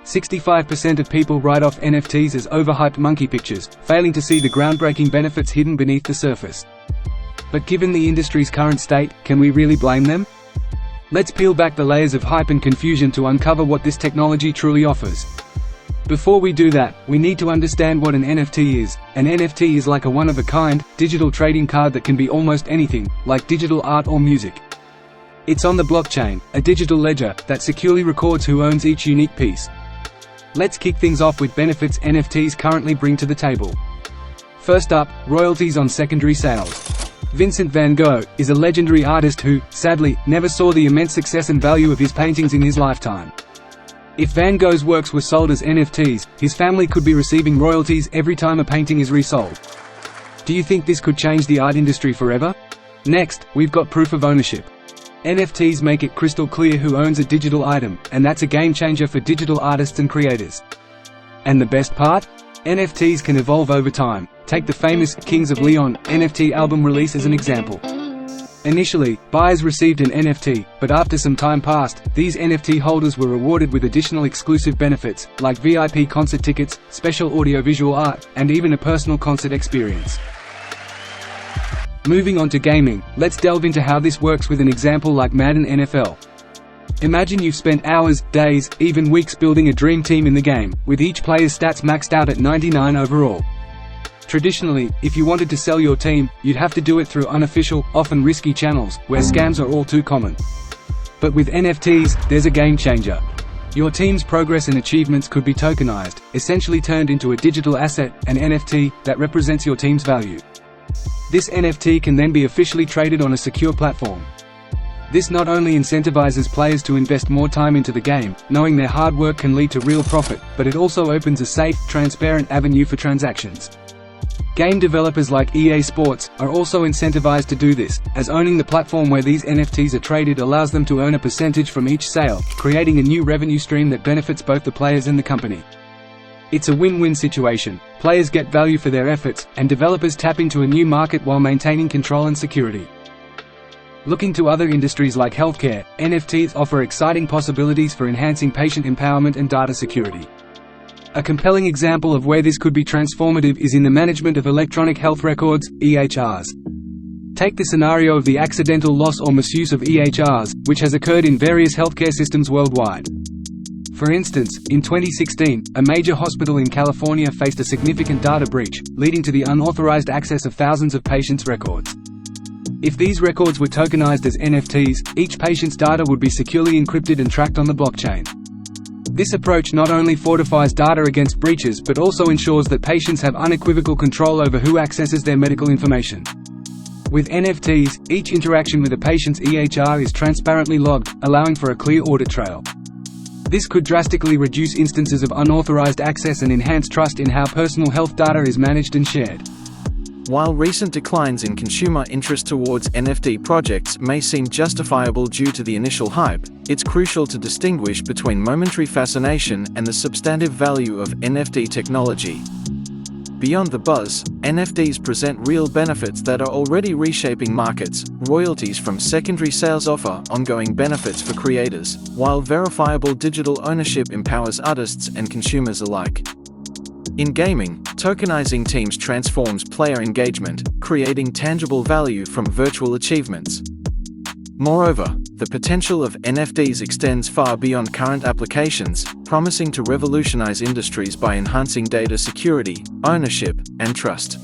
65% of people write off NFTs as overhyped monkey pictures, failing to see the groundbreaking benefits hidden beneath the surface. But given the industry's current state, can we really blame them? Let's peel back the layers of hype and confusion to uncover what this technology truly offers. Before we do that, we need to understand what an NFT is. An NFT is like a one-of-a-kind, digital trading card that can be almost anything, like digital art or music. It's on the blockchain, a digital ledger, that securely records who owns each unique piece. Let's kick things off with benefits NFTs currently bring to the table. First up, royalties on secondary sales. Vincent van Gogh is a legendary artist who, sadly, never saw the immense success and value of his paintings in his lifetime. If Van Gogh's works were sold as NFTs, his family could be receiving royalties every time a painting is resold. Do you think this could change the art industry forever? Next, we've got proof of ownership. NFTs make it crystal clear who owns a digital item, and that's a game changer for digital artists and creators. And the best part? NFTs can evolve over time. Take the famous Kings of Leon NFT album release as an example. Initially, buyers received an NFT, but after some time passed, these NFT holders were rewarded with additional exclusive benefits, like VIP concert tickets, special audiovisual art, and even a personal concert experience. Moving on to gaming, let's delve into how this works with an example like Madden NFL. Imagine you've spent hours, days, even weeks building a dream team in the game, with each player's stats maxed out at 99 overall. Traditionally, if you wanted to sell your team, you'd have to do it through unofficial, often risky channels, where scams are all too common. But with NFTs, there's a game changer. Your team's progress and achievements could be tokenized, essentially turned into a digital asset, an NFT, that represents your team's value. This NFT can then be officially traded on a secure platform. This not only incentivizes players to invest more time into the game, knowing their hard work can lead to real profit, but it also opens a safe, transparent avenue for transactions. Game developers like EA Sports are also incentivized to do this, as owning the platform where these NFTs are traded allows them to earn a percentage from each sale, creating a new revenue stream that benefits both the players and the company. It's a win-win situation. Players get value for their efforts, and developers tap into a new market while maintaining control and security. Looking to other industries like healthcare, NFTs offer exciting possibilities for enhancing patient empowerment and data security. A compelling example of where this could be transformative is in the management of electronic health records, EHRs. Take the scenario of the accidental loss or misuse of EHRs, which has occurred in various healthcare systems worldwide. For instance, in 2016, a major hospital in California faced a significant data breach, leading to the unauthorized access of thousands of patients' records. If these records were tokenized as NFTs, each patient's data would be securely encrypted and tracked on the blockchain. This approach not only fortifies data against breaches but also ensures that patients have unequivocal control over who accesses their medical information. With NFTs, each interaction with a patient's EHR is transparently logged, allowing for a clear audit trail. This could drastically reduce instances of unauthorized access and enhance trust in how personal health data is managed and shared. While recent declines in consumer interest towards NFT projects may seem justifiable due to the initial hype, it's crucial to distinguish between momentary fascination and the substantive value of NFT technology. Beyond the buzz, NFTs present real benefits that are already reshaping markets. Royalties from secondary sales offer ongoing benefits for creators, while verifiable digital ownership empowers artists and consumers alike. In gaming, tokenizing teams transforms player engagement, creating tangible value from virtual achievements. Moreover, the potential of NFTs extends far beyond current applications, promising to revolutionize industries by enhancing data security, ownership, and trust.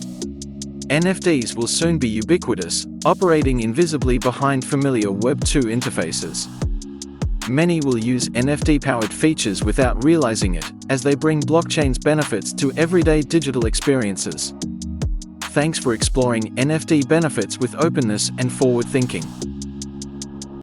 NFTs will soon be ubiquitous, operating invisibly behind familiar Web 2 interfaces. Many will use NFT-powered features without realizing it, as they bring blockchain's benefits to everyday digital experiences. Thanks for exploring NFT benefits with openness and forward thinking.